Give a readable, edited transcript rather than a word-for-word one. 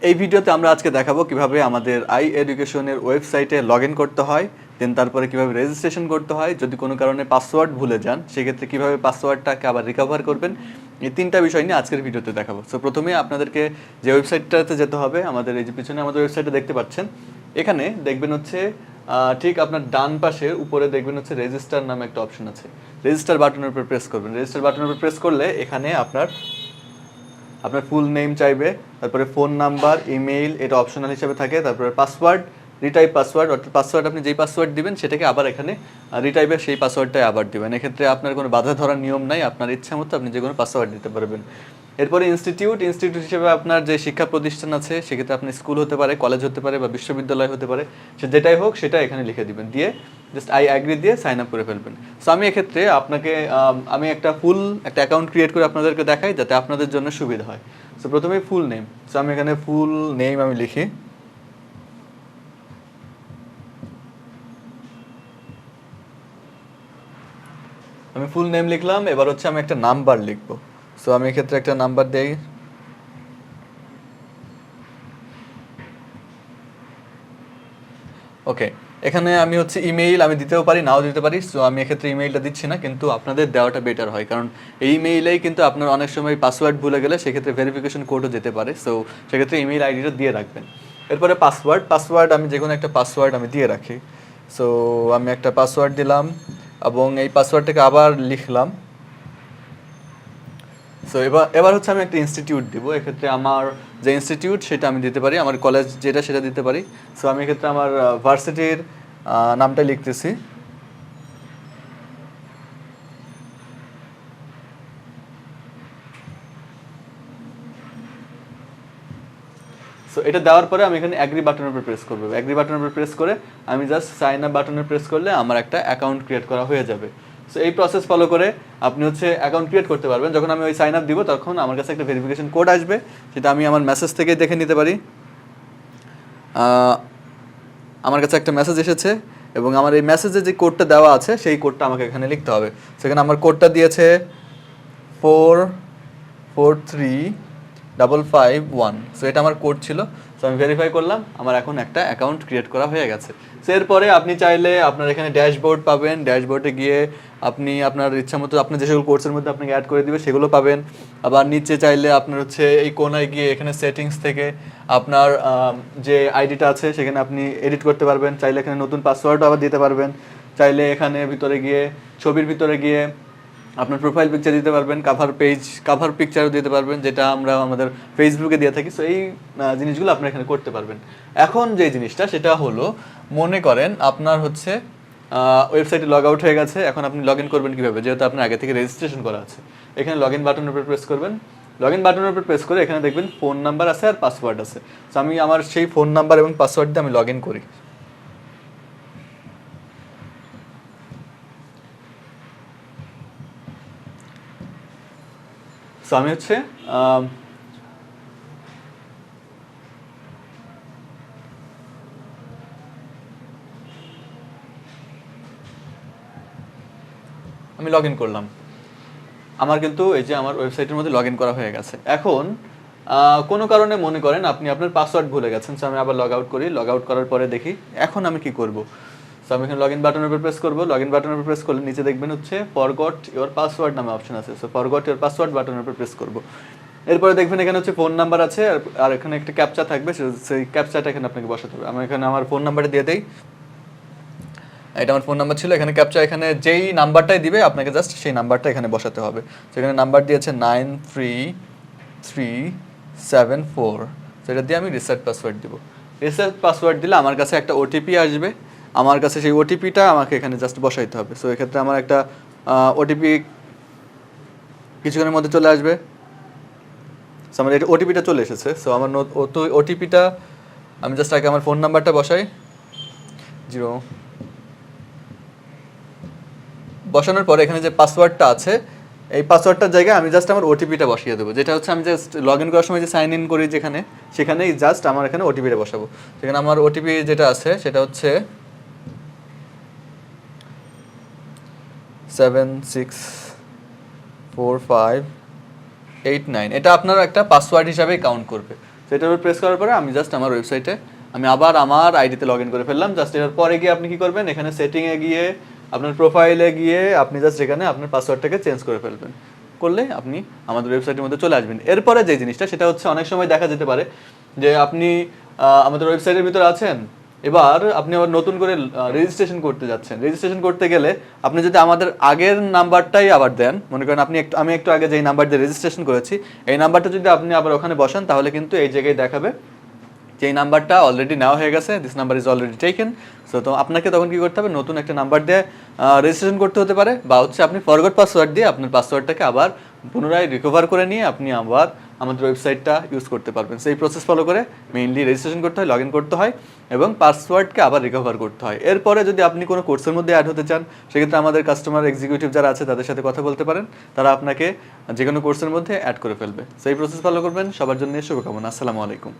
এই ভিডিওতে আমরা আজকে দেখাবো কিভাবে আমাদের আই এডুকেশনের ওয়েবসাইটে লগ ইন করতে হয়, দেন তারপরে কিভাবে রেজিস্ট্রেশন করতে হয়, যদি কোনো কারণে পাসওয়ার্ড ভুলে যান সেক্ষেত্রে কিভাবে পাসওয়ার্ডটাকে আবার রিকভার করবেন। এই তিনটা বিষয় নিয়ে আজকের ভিডিওতে দেখাবো। সো প্রথমে আপনাদেরকে যে ওয়েবসাইটটাতে যেতে হবে, আমাদের এই যে পিছনে আমাদের ওয়েবসাইটে দেখতে পাচ্ছেন, এখানে দেখবেন হচ্ছে ঠিক আপনার ডান পাশে উপরে দেখবেন হচ্ছে রেজিস্টার নামে একটা অপশন আছে। রেজিস্টার বাটনের উপর প্রেস করবেন। রেজিস্টার বাটনের উপর প্রেস করলে এখানে আপনার ফুল নেম চাইবে, তারপরে ফোন নাম্বার, ইমেইল, এটা অপশনাল হিসেবে থাকে, তারপরে পাসওয়ার্ড, রিটাইপ পাসওয়ার্ড, অর্থাৎ পাসওয়ার্ড আপনি যেই পাসওয়ার্ড দিবেন সেটাকে আবার এখানে রিটাইপের সেই পাসওয়ার্ডটাই আবার দিবেন। এক্ষেত্রে আপনার কোনো বাধা ধরার নিয়ম নাই, আপনার ইচ্ছা মতো আপনি যে কোনো পাসওয়ার্ড দিতে পারবেন। এরপরে ইনস্টিটিউট হিসেবে আপনার যে শিক্ষা প্রতিষ্ঠান আছে সেক্ষেত্রে আপনি স্কুল হতে পারে, কলেজ হতে পারে বা বিশ্ববিদ্যালয় হতে পারে, সে যেটাই হোক সেটা এখানে লিখে দিবেন, দিয়ে জাস্ট আই অ্যাগ্রি দিয়ে সাইন আপ করে ফেলবেন। সো আমি এক্ষেত্রে আপনাকে আমি একটা অ্যাকাউন্ট ক্রিয়েট করে আপনাদেরকে দেখাই যাতে আপনাদের জন্য সুবিধা হয়। সো প্রথমে ফুল নেম, সো আমি এখানে ফুল নেম আমি লিখি, আমি ফুল নেম লিখলাম। এবার হচ্ছে আমি একটা নাম্বার লিখবো। সো আমি এক্ষেত্রে একটা নাম্বার দেই, ওকে। এখানে আমি হচ্ছে ইমেইল আমি দিতেও পারি, নাও দিতে পারি। সো আমি এক্ষেত্রে ইমেইলটা দিচ্ছি না, কিন্তু আপনাদের দেওয়াটা বেটার হয়, কারণ এই ইমেইলেই কিন্তু আপনার অনেক সময় পাসওয়ার্ড ভুলে গেলে সেক্ষেত্রে ভেরিফিকেশন কোডও যেতে পারে। সো সেক্ষেত্রে ইমেইল আইডিটা দিয়ে রাখবেন। এরপরে পাসওয়ার্ড আমি যে কোনো একটা পাসওয়ার্ড আমি দিয়ে রাখি। সো আমি একটা পাসওয়ার্ড দিলাম এবং এই পাসওয়ার্ডটাকে আবার লিখলাম। সো এবার হচ্ছে আমি একটা ইনস্টিটিউট দিব। এক্ষেত্রে আমার যে ইনস্টিটিউট সেটা আমি দিতে পারি, আমার কলেজ যেটা সেটা দিতে পারি। সো আমি এক্ষেত্রে আমার ভার্সিটির নামটা লিখতেছি। সো এটা দেওয়ার পরে আমি এখানে অ্যাগ্রি বাটনের উপর প্রেস করবো। অ্যাগ্রি বাটনের উপর প্রেস করে আমি জাস্ট সাইন আপ বাটনে প্রেস করলে আমার একটা অ্যাকাউন্ট ক্রিয়েট করা হয়ে যাবে। সো এই প্রসেস ফলো করে আপনি হচ্ছে অ্যাকাউন্ট ক্রিয়েট করতে পারবেন। যখন আমি ওই সাইন আপ দিব তখন আমার কাছে একটা ভেরিফিকেশন কোড আসবে, সেটা আমি আমার মেসেজ থেকেই দেখে নিতে পারি। আমার কাছে একটা মেসেজ এসেছে এবং আমার এই মেসেজে যে কোডটা দেওয়া আছে সেই কোডটা আমাকে এখানে লিখতে হবে। সেখানে আমার কোডটা দিয়েছে 443551। সো এটা আমার কোড ছিল। সো আমি ভেরিফাই করলাম, আমার এখন একটা অ্যাকাউন্ট ক্রিয়েট করা হয়ে গেছে। সো এরপরে আপনি চাইলে আপনার এখানে ড্যাশবোর্ড পাবেন। ড্যাশবোর্ডে গিয়ে আপনি আপনার ইচ্ছা মতো আপনার যে সকল কোর্সের মধ্যে আপনাকে অ্যাড করে দিবে সেগুলো পাবেন। আবার নিচে চাইলে আপনার হচ্ছে এই কোনায় গিয়ে এখানে সেটিংস থেকে আপনার যে আইডিটা আছে সেখানে আপনি এডিট করতে পারবেন। চাইলে এখানে নতুন পাসওয়ার্ডও আবার দিতে পারবেন। চাইলে এখানে ভিতরে গিয়ে ছবির ভিতরে গিয়ে আপনার প্রোফাইল পিকচার দিতে পারবেন, কাভার পিকচারও দিতে পারবেন, যেটা আমরা আমাদের ফেসবুকে দিয়ে থাকি। সো এই জিনিসগুলো আপনারা এখানে করতে পারবেন। এখন যে জিনিসটা সেটা হলো, মনে করেন আপনার হচ্ছে ওয়েবসাইটে লগ আউট হয়ে গেছে, এখন আপনি লগ ইন করবেন কীভাবে, যেহেতু আপনার আগে থেকে রেজিস্ট্রেশন করা আছে। এখানে লগ ইন বাটনের উপর প্রেস করবেন। লগ ইন বাটনের উপর প্রেস করে এখানে দেখবেন ফোন নাম্বার আছে আর পাসওয়ার্ড আছে। সো আমি আমার সেই ফোন নাম্বার এবং পাসওয়ার্ড দিয়ে আমি লগ ইন করি। সো আমি হচ্ছে আমি লগ ইন করলাম। আমার কিন্তু এই যে আমার ওয়েবসাইটের মধ্যে লগ ইন করা হয়ে গেছে। এখন কোনো কারণে মনে করেন আপনি আপনার পাসওয়ার্ড ভুলে গেছেন। সো আমি আবার লগ আউট করি। লগ আউট করার পরে দেখি এখন আমি কি করব। সো আমি এখানে লগ ইন বাটনের উপর প্রেস করবো। লগ ইন বাটনের উপর প্রেস করলে নিচে দেখবেন হচ্ছে ফরগট ইওর পাসওয়ার্ড নামে অপশন আছে। সো ফরগট ইওর পাসওয়ার্ড বাটনের উপর প্রেস করবো। এরপরে দেখবেন এখানে হচ্ছে ফোন নাম্বার আছে আর এখানে একটা ক্যাপচা থাকবে, সেই ক্যাপচাটা এখানে আপনাকে বসাতে হবে। আমি এখানে আমার ফোন নাম্বারটা দিয়ে দেই। এটা আমার ফোন নাম্বার ছিল। এখানে ক্যাপচা, এখানে যেই নাম্বারটাই দিবে আপনাকে জাস্ট সেই নাম্বারটা এখানে বসাতে হবে। সেখানে নাম্বার দিয়েছে 93374। সেটা দিয়ে আমি রিসেট পাসওয়ার্ড দিব। রিসেট পাসওয়ার্ড দিলে আমার কাছে একটা ওটিপি আসবে। আমার কাছে সেই ওটিপিটা আমাকে এখানে জাস্ট বসাইতে হবে। সো এক্ষেত্রে আমার একটা ওটিপি কিছুক্ষণের মধ্যে চলে আসবে। সো আমার এটা ওটিপিটা চলে এসেছে। সো আমার ওটিপিটা আমি জাস্ট আগে আমার ফোন নাম্বারটা বসাই, 0 বসানোর পরে এখানে যে পাসওয়ার্ডটা আছে এই পাসওয়ার্ডটার জায়গায় আমি জাস্ট আমার ওটিপিটা বসিয়ে দেবো, যেটা হচ্ছে আমি জাস্ট লগ ইন করার সময় যে সাইন ইন করি সেখানেই জাস্ট আমার এখানে ওটিপিটা বসাবো। সেখানে আমার ওটিপি যেটা আছে সেটা হচ্ছে 764589। এটা আপনার একটা পাসওয়ার্ড হিসাবেই কাউন্ট করবে। তো এটার উপর প্রেস করার পরে আমি জাস্ট আমার ওয়েবসাইটে আমি আবার আমার আইডিতে লগ ইন করে ফেললাম। জাস্ট এর পরে গিয়ে আপনি কি করবেন, এখানে সেটিংয়ে গিয়ে আপনার প্রোফাইলে গিয়ে আপনি জাস্ট এখানে আপনার পাসওয়ার্ডটাকে চেঞ্জ করে ফেলবেন। করলে আপনি আমাদের ওয়েবসাইটের মধ্যে চলে আসবেন। এরপরে যে জিনিসটা সেটা হচ্ছে অনেক সময় দেখা যেতে পারে যে আপনি আমাদের ওয়েবসাইটের ভিতরে আছেন, এবার আপনি আবার নতুন করে রেজিস্ট্রেশন করতে যাচ্ছেন। রেজিস্ট্রেশন করতে গেলে আপনি যদি আমাদের আগের নাম্বারটাই আবার দেন, মনে করেন আমি একটু আগে যেই নাম্বার দিয়ে রেজিস্ট্রেশন করেছি এই নাম্বারটা যদি আপনি আবার ওখানে বসান তাহলে কিন্তু এই জায়গায় দেখাবে যে এই নাম্বারটা অলরেডি নেওয়া হয়ে গেছে, this number is already taken. So তো আপনাকে তখন কি করতে হবে, নতুন একটা নাম্বার দিয়ে রেজিস্ট্রেশন করতে হতে পারে, বা হচ্ছে আপনি ফরগট পাসওয়ার্ড দিয়ে আপনার পাসওয়ার্ডটাকে আবার পুনরায় রিকভার করে নিয়ে আপনি আবার আমাদের ওয়েবসাইটটা ইউজ করতে পারবেন। সেই প্রসেস ফলো করে মেইনলি রেজিস্ট্রেশন করতে হয়, লগ ইন করতে হয় এবং পাসওয়ার্ডকে আবার রিকভার করতে হয়। এরপরে যদি আপনি কোনো কোর্সের মধ্যে অ্যাড হতে চান সেক্ষেত্রে আমাদের কাস্টমার এক্সিকিউটিভ যারা আছে তাদের সাথে কথা বলতে পারেন, তারা আপনাকে যে কোনো কোর্সের মধ্যে অ্যাড করে ফেলবে। সেই প্রসেস ফলো করবেন। সবার জন্য শুভকামনা। আসসালামু আলাইকুম।